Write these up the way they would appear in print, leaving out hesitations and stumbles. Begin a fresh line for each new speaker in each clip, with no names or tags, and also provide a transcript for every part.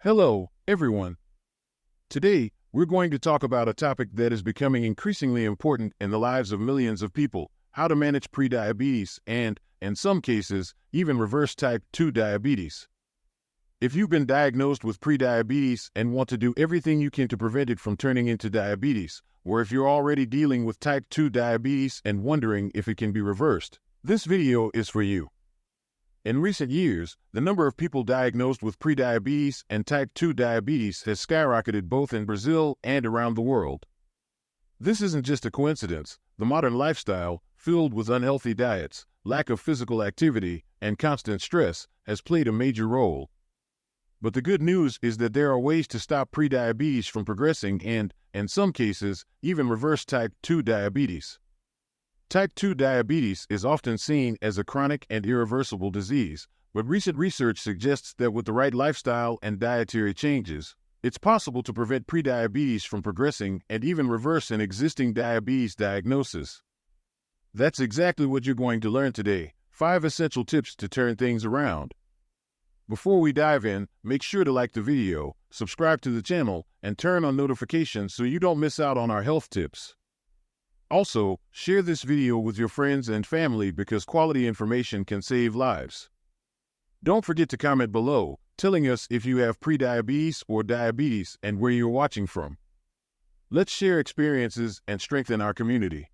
Hello, everyone. Today, we're going to talk about a topic that is becoming increasingly important in the lives of millions of people: how to manage prediabetes and, in some cases, even reverse type 2 diabetes. If you've been diagnosed with prediabetes and want to do everything you can to prevent it from turning into diabetes, or if you're already dealing with type 2 diabetes and wondering if it can be reversed, this video is for you. In recent years, the number of people diagnosed with prediabetes and type 2 diabetes has skyrocketed both in Brazil and around the world. This isn't just a coincidence. The modern lifestyle, filled with unhealthy diets, lack of physical activity, and constant stress, has played a major role. But the good news is that there are ways to stop prediabetes from progressing and, in some cases, even reverse type 2 diabetes. Type 2 diabetes is often seen as a chronic and irreversible disease, but recent research suggests that with the right lifestyle and dietary changes, it's possible to prevent prediabetes from progressing and even reverse an existing diabetes diagnosis. That's exactly what you're going to learn today: 5 essential tips to turn things around. Before we dive in, make sure to like the video, subscribe to the channel, and turn on notifications so you don't miss out on our health tips. Also, share this video with your friends and family because quality information can save lives. Don't forget to comment below, telling us if you have prediabetes or diabetes and where you're watching from. Let's share experiences and strengthen our community.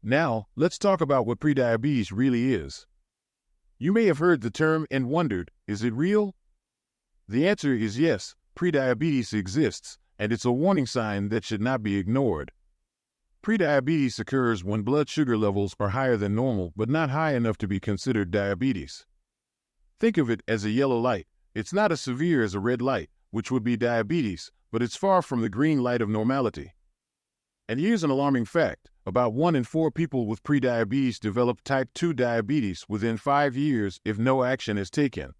Now, let's talk about what prediabetes really is. You may have heard the term and wondered, is it real? The answer is yes, prediabetes exists, and it's a warning sign that should not be ignored. Prediabetes occurs when blood sugar levels are higher than normal but not high enough to be considered diabetes. Think of it as a yellow light. It's not as severe as a red light, which would be diabetes, but it's far from the green light of normality. And here's an alarming fact: about 1 in 4 people with prediabetes develop type 2 diabetes within 5 years if no action is taken.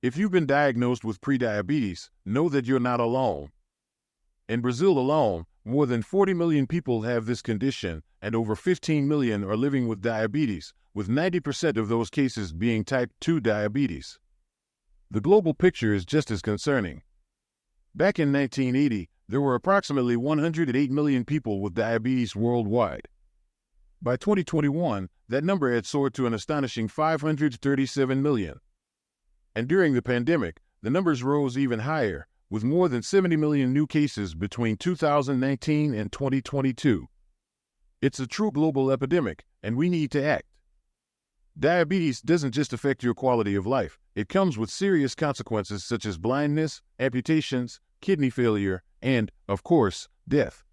If you've been diagnosed with prediabetes, know that you're not alone. In Brazil alone, more than 40 million people have this condition, and over 15 million are living with diabetes, with 90% of those cases being type 2 diabetes. The global picture is just as concerning. Back in 1980, there were approximately 108 million people with diabetes worldwide. By 2021, that number had soared to an astonishing 537 million. And during the pandemic, the numbers rose even higher, with more than 70 million new cases between 2019 and 2022. It's a true global epidemic, and we need to act. Diabetes doesn't just affect your quality of life, it comes with serious consequences such as blindness, amputations, kidney failure, and, of course, death.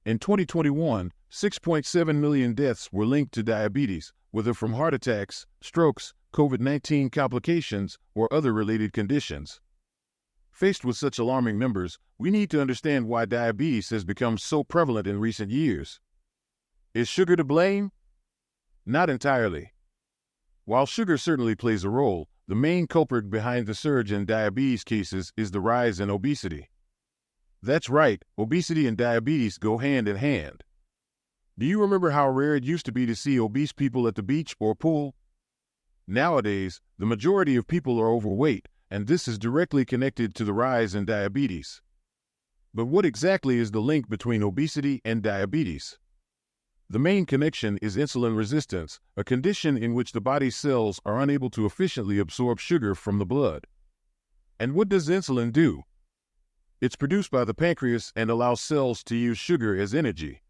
In 2021, 6.7 million deaths were linked to diabetes, whether from heart attacks, strokes, COVID-19 complications, or other related conditions. Faced with such alarming numbers, we need to understand why diabetes has become so prevalent in recent years. Is sugar to blame? Not entirely. While sugar certainly plays a role, the main culprit behind the surge in diabetes cases is the rise in obesity. That's right, obesity and diabetes go hand in hand. Do you remember how rare it used to be to see obese people at the beach or pool? Nowadays, the majority of people are overweight, and this is directly connected to the rise in diabetes. But what exactly is the link between obesity and diabetes? The main connection is insulin resistance, a condition in which the body's cells are unable to efficiently absorb sugar from the blood. And what does insulin do? It's produced by the pancreas and allows cells to use sugar as energy.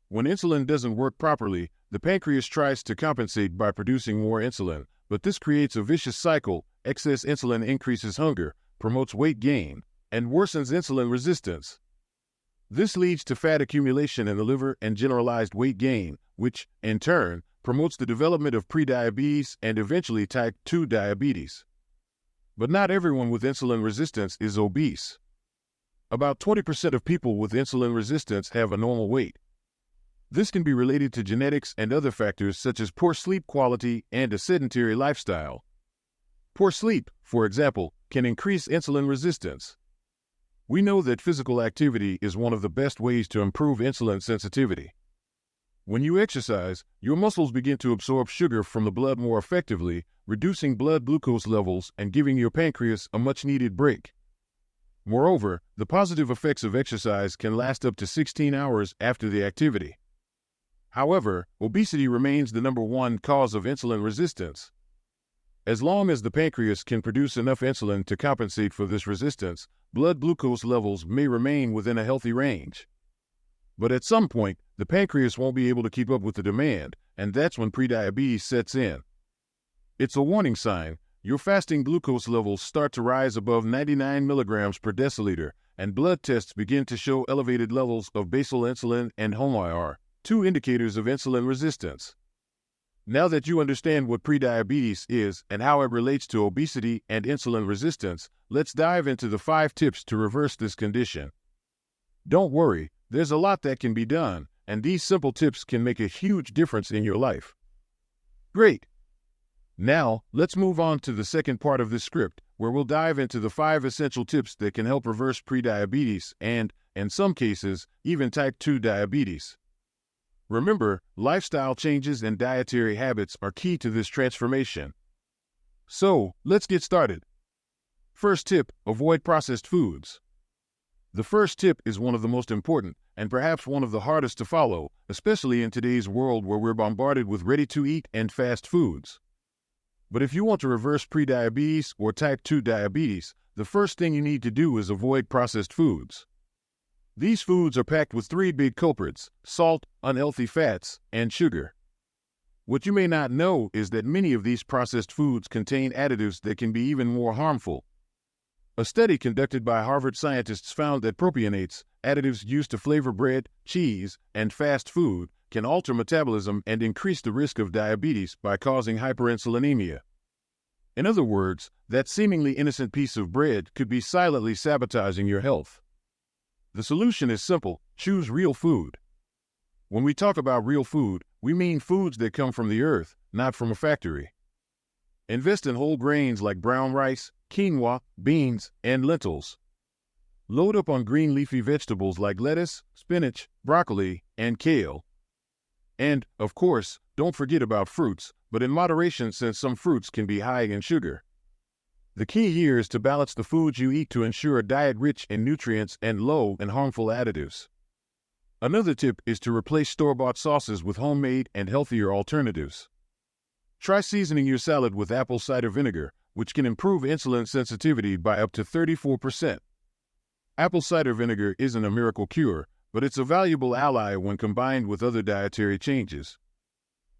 When insulin doesn't work properly, the pancreas tries to compensate by producing more insulin, but this creates a vicious cycle. Excess insulin increases hunger, promotes weight gain, and worsens insulin resistance. This leads to fat accumulation in the liver and generalized weight gain, which, in turn, promotes the development of prediabetes and eventually type 2 diabetes. But not everyone with insulin resistance is obese. About 20% of people with insulin resistance have a normal weight. This can be related to genetics and other factors such as poor sleep quality and a sedentary lifestyle. Poor sleep, for example, can increase insulin resistance. We know that physical activity is one of the best ways to improve insulin sensitivity. When you exercise, your muscles begin to absorb sugar from the blood more effectively, reducing blood glucose levels and giving your pancreas a much-needed break. Moreover, the positive effects of exercise can last up to 16 hours after the activity. However, obesity remains the #1 cause of insulin resistance. As long as the pancreas can produce enough insulin to compensate for this resistance, blood glucose levels may remain within a healthy range. But at some point, the pancreas won't be able to keep up with the demand, and that's when prediabetes sets in. It's a warning sign. Your fasting glucose levels start to rise above 99 milligrams per deciliter, and blood tests begin to show elevated levels of basal insulin and HOMA-IR, two indicators of insulin resistance. Now that you understand what prediabetes is and how it relates to obesity and insulin resistance, let's dive into the 5 tips to reverse this condition. Don't worry, there's a lot that can be done, and these simple tips can make a huge difference in your life. Great! Now, let's move on to the second part of this script, where we'll dive into the 5 essential tips that can help reverse prediabetes and, in some cases, even type 2 diabetes. Remember, lifestyle changes and dietary habits are key to this transformation. So, let's get started. First tip, avoid processed foods. The first tip is one of the most important, and perhaps one of the hardest to follow, especially in today's world where we're bombarded with ready-to-eat and fast foods. But if you want to reverse prediabetes or type 2 diabetes, the first thing you need to do is avoid processed foods. These foods are packed with 3 big culprits: salt, unhealthy fats, and sugar. What you may not know is that many of these processed foods contain additives that can be even more harmful. A study conducted by Harvard scientists found that propionates, additives used to flavor bread, cheese, and fast food, can alter metabolism and increase the risk of diabetes by causing hyperinsulinemia. In other words, that seemingly innocent piece of bread could be silently sabotaging your health. The solution is simple: choose real food. When we talk about real food, we mean foods that come from the earth, not from a factory. Invest in whole grains like brown rice, quinoa, beans, and lentils. Load up on green leafy vegetables like lettuce, spinach, broccoli, and kale. And, of course, don't forget about fruits, but in moderation since some fruits can be high in sugar. The key here is to balance the foods you eat to ensure a diet rich in nutrients and low in harmful additives. Another tip is to replace store-bought sauces with homemade and healthier alternatives. Try seasoning your salad with apple cider vinegar, which can improve insulin sensitivity by up to 34%. Apple cider vinegar isn't a miracle cure, but it's a valuable ally when combined with other dietary changes.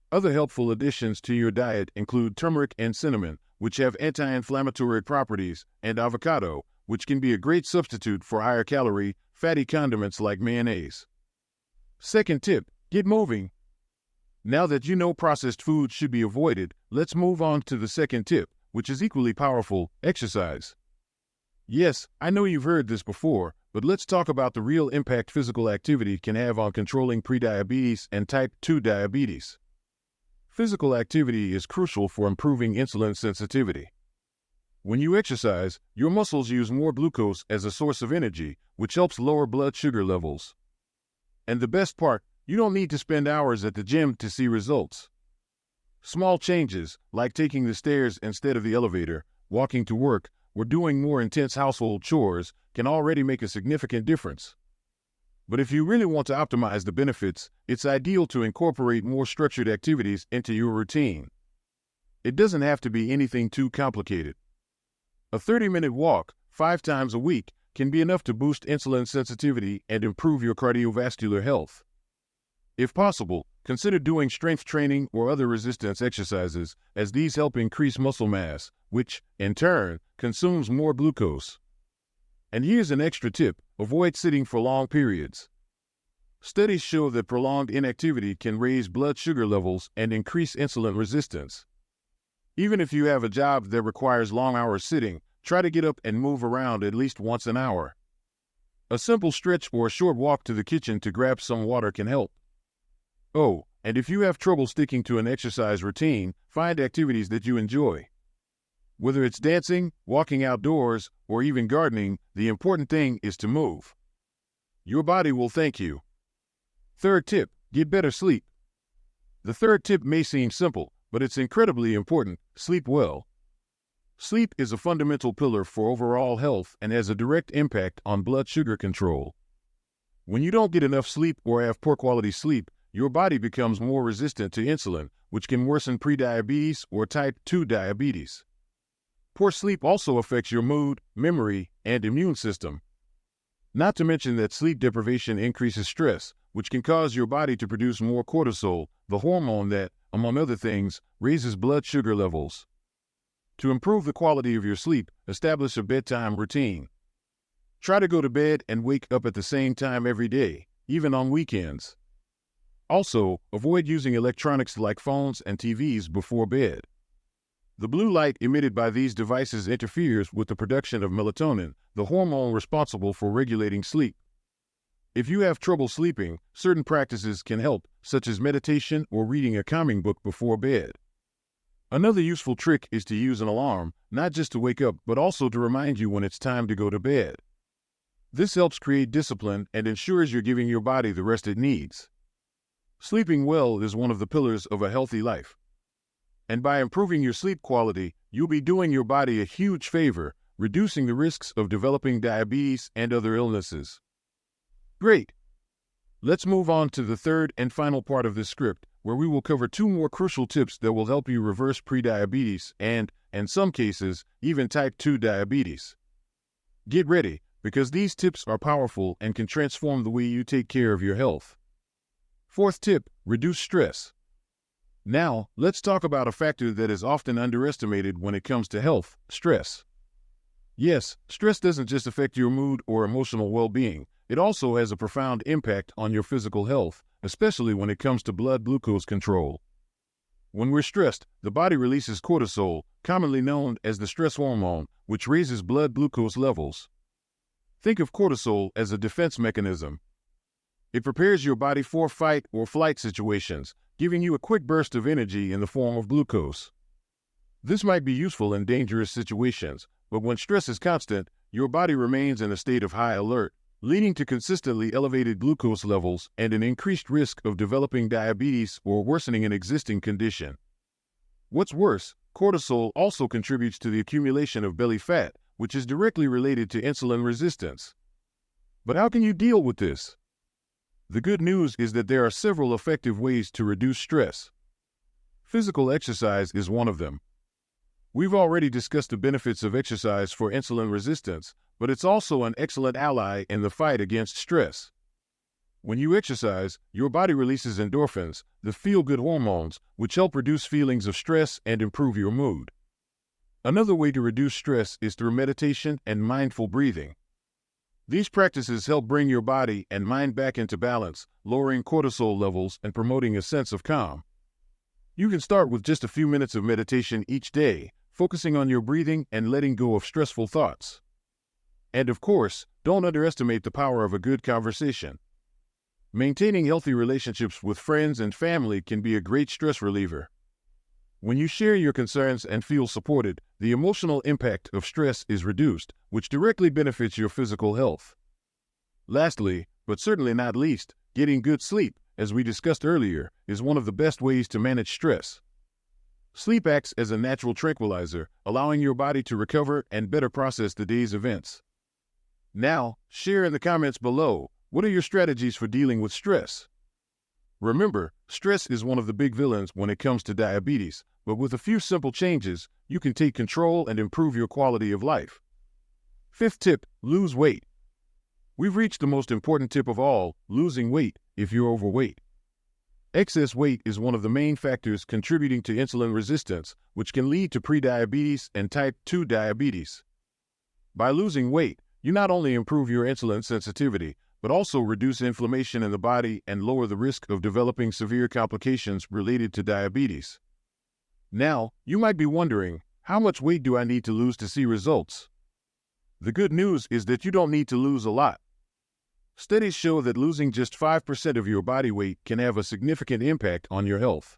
Other helpful additions to your diet include turmeric and cinnamon, which have anti-inflammatory properties, and avocado, which can be a great substitute for higher-calorie, fatty condiments like mayonnaise. Second tip, get moving. Now that you know processed foods should be avoided, let's move on to the second tip, which is equally powerful: exercise. Yes, I know you've heard this before, but let's talk about the real impact physical activity can have on controlling prediabetes and type 2 diabetes. Physical activity is crucial for improving insulin sensitivity. When you exercise, your muscles use more glucose as a source of energy, which helps lower blood sugar levels. And the best part, you don't need to spend hours at the gym to see results. Small changes, like taking the stairs instead of the elevator, walking to work, or doing more intense household chores, can already make a significant difference. But if you really want to optimize the benefits, it's ideal to incorporate more structured activities into your routine. It doesn't have to be anything too complicated. A 30-minute walk, 5 times a week, can be enough to boost insulin sensitivity and improve your cardiovascular health. If possible, consider doing strength training or other resistance exercises, as these help increase muscle mass, which, in turn, consumes more glucose. And here's an extra tip: avoid sitting for long periods. Studies show that prolonged inactivity can raise blood sugar levels and increase insulin resistance. Even if you have a job that requires long hours sitting, try to get up and move around at least once an hour. A simple stretch or a short walk to the kitchen to grab some water can help. Oh, and if you have trouble sticking to an exercise routine, find activities that you enjoy. Whether it's dancing, walking outdoors, or even gardening, the important thing is to move. Your body will thank you. Third tip, get better sleep. The third tip may seem simple, but it's incredibly important. Sleep well. Sleep is a fundamental pillar for overall health and has a direct impact on blood sugar control. When you don't get enough sleep or have poor quality sleep, your body becomes more resistant to insulin, which can worsen prediabetes or type 2 diabetes. Poor sleep also affects your mood, memory, and immune system. Not to mention that sleep deprivation increases stress, which can cause your body to produce more cortisol, the hormone that, among other things, raises blood sugar levels. To improve the quality of your sleep, establish a bedtime routine. Try to go to bed and wake up at the same time every day, even on weekends. Also, avoid using electronics like phones and TVs before bed. The blue light emitted by these devices interferes with the production of melatonin, the hormone responsible for regulating sleep. If you have trouble sleeping, certain practices can help, such as meditation or reading a calming book before bed. Another useful trick is to use an alarm, not just to wake up, but also to remind you when it's time to go to bed. This helps create discipline and ensures you're giving your body the rest it needs. Sleeping well is one of the pillars of a healthy life. And by improving your sleep quality, you'll be doing your body a huge favor, reducing the risks of developing diabetes and other illnesses. Great! Let's move on to the third and final part of this script, where we will cover 2 more crucial tips that will help you reverse prediabetes and, in some cases, even type 2 diabetes. Get ready, because these tips are powerful and can transform the way you take care of your health. Fourth tip, reduce stress. Now, let's talk about a factor that is often underestimated when it comes to health, stress. Yes, stress doesn't just affect your mood or emotional well-being, it also has a profound impact on your physical health, especially when it comes to blood glucose control. When we're stressed, the body releases cortisol, commonly known as the stress hormone, which raises blood glucose levels. Think of cortisol as a defense mechanism. It prepares your body for fight or flight situations, giving you a quick burst of energy in the form of glucose. This might be useful in dangerous situations, but when stress is constant, your body remains in a state of high alert, leading to consistently elevated glucose levels and an increased risk of developing diabetes or worsening an existing condition. What's worse, cortisol also contributes to the accumulation of belly fat, which is directly related to insulin resistance. But how can you deal with this? The good news is that there are several effective ways to reduce stress. Physical exercise is one of them. We've already discussed the benefits of exercise for insulin resistance, but it's also an excellent ally in the fight against stress. When you exercise, your body releases endorphins, the feel-good hormones, which help reduce feelings of stress and improve your mood. Another way to reduce stress is through meditation and mindful breathing. These practices help bring your body and mind back into balance, lowering cortisol levels and promoting a sense of calm. You can start with just a few minutes of meditation each day, focusing on your breathing and letting go of stressful thoughts. And of course, don't underestimate the power of a good conversation. Maintaining healthy relationships with friends and family can be a great stress reliever. When you share your concerns and feel supported, the emotional impact of stress is reduced, which directly benefits your physical health. Lastly, but certainly not least, getting good sleep, as we discussed earlier, is one of the best ways to manage stress. Sleep acts as a natural tranquilizer, allowing your body to recover and better process the day's events. Now, share in the comments below, what are your strategies for dealing with stress? Remember, stress is one of the big villains when it comes to diabetes, but with a few simple changes, you can take control and improve your quality of life. Fifth tip, lose weight. We've reached the most important tip of all, losing weight if you're overweight. Excess weight is one of the main factors contributing to insulin resistance, which can lead to prediabetes and type 2 diabetes. By losing weight, you not only improve your insulin sensitivity, but also reduce inflammation in the body and lower the risk of developing severe complications related to diabetes. Now, you might be wondering, how much weight do I need to lose to see results? The good news is that you don't need to lose a lot. Studies show that losing just 5% of your body weight can have a significant impact on your health.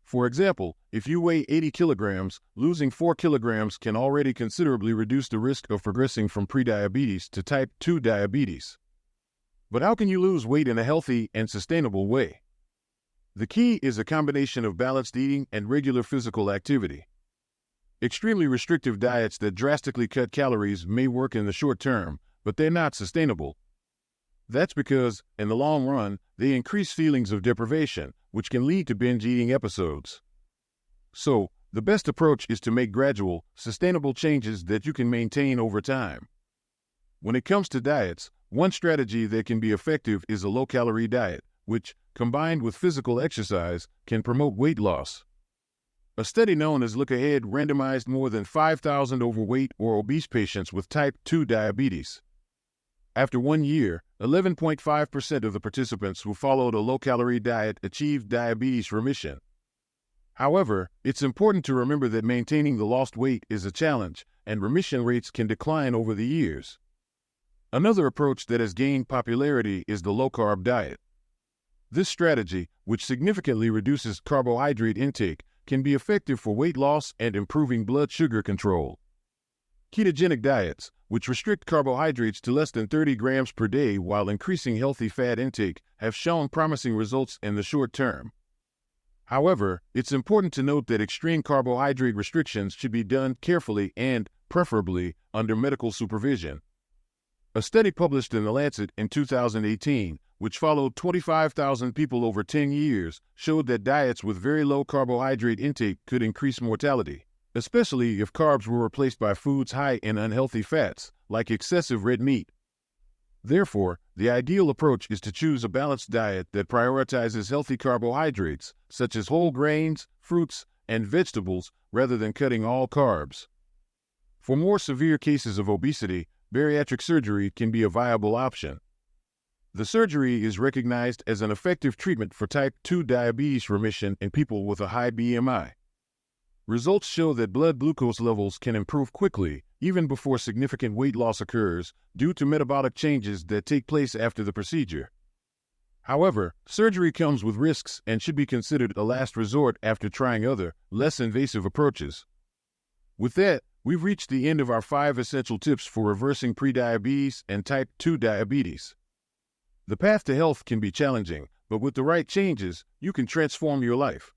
For example, if you weigh 80 kilograms, losing 4 kilograms can already considerably reduce the risk of progressing from prediabetes to type 2 diabetes. But how can you lose weight in a healthy and sustainable way? The key is a combination of balanced eating and regular physical activity. Extremely restrictive diets that drastically cut calories may work in the short term, but they're not sustainable. That's because, in the long run, they increase feelings of deprivation, which can lead to binge eating episodes. So, the best approach is to make gradual, sustainable changes that you can maintain over time. When it comes to diets, one strategy that can be effective is a low-calorie diet, which, combined with physical exercise, can promote weight loss. A study known as Look Ahead randomized more than 5,000 overweight or obese patients with type 2 diabetes. After 1 year, 11.5% of the participants who followed a low-calorie diet achieved diabetes remission. However, it's important to remember that maintaining the lost weight is a challenge, and remission rates can decline over the years. Another approach that has gained popularity is the low-carb diet. This strategy, which significantly reduces carbohydrate intake, can be effective for weight loss and improving blood sugar control. Ketogenic diets, which restrict carbohydrates to less than 30 grams per day while increasing healthy fat intake, have shown promising results in the short term. However, it's important to note that extreme carbohydrate restrictions should be done carefully and, preferably, under medical supervision. A study published in The Lancet in 2018, which followed 25,000 people over 10 years, showed that diets with very low carbohydrate intake could increase mortality, especially if carbs were replaced by foods high in unhealthy fats, like excessive red meat. Therefore, the ideal approach is to choose a balanced diet that prioritizes healthy carbohydrates, such as whole grains, fruits, and vegetables, rather than cutting all carbs. For more severe cases of obesity, bariatric surgery can be a viable option. The surgery is recognized as an effective treatment for type 2 diabetes remission in people with a high BMI. Results show that blood glucose levels can improve quickly, even before significant weight loss occurs, due to metabolic changes that take place after the procedure. However, surgery comes with risks and should be considered a last resort after trying other, less invasive approaches. With that, we've reached the end of our 5 essential tips for reversing prediabetes and type 2 diabetes. The path to health can be challenging, but with the right changes, you can transform your life.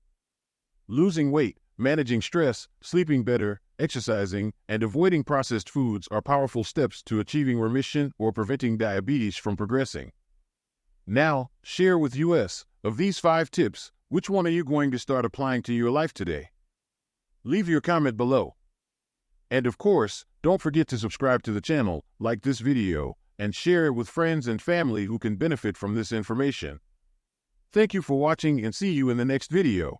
Losing weight, managing stress, sleeping better, exercising, and avoiding processed foods are powerful steps to achieving remission or preventing diabetes from progressing. Now, share with us, of these 5 tips, which one are you going to start applying to your life today? Leave your comment below. And of course, don't forget to subscribe to the channel, like this video, and share it with friends and family who can benefit from this information. Thank you for watching and see you in the next video.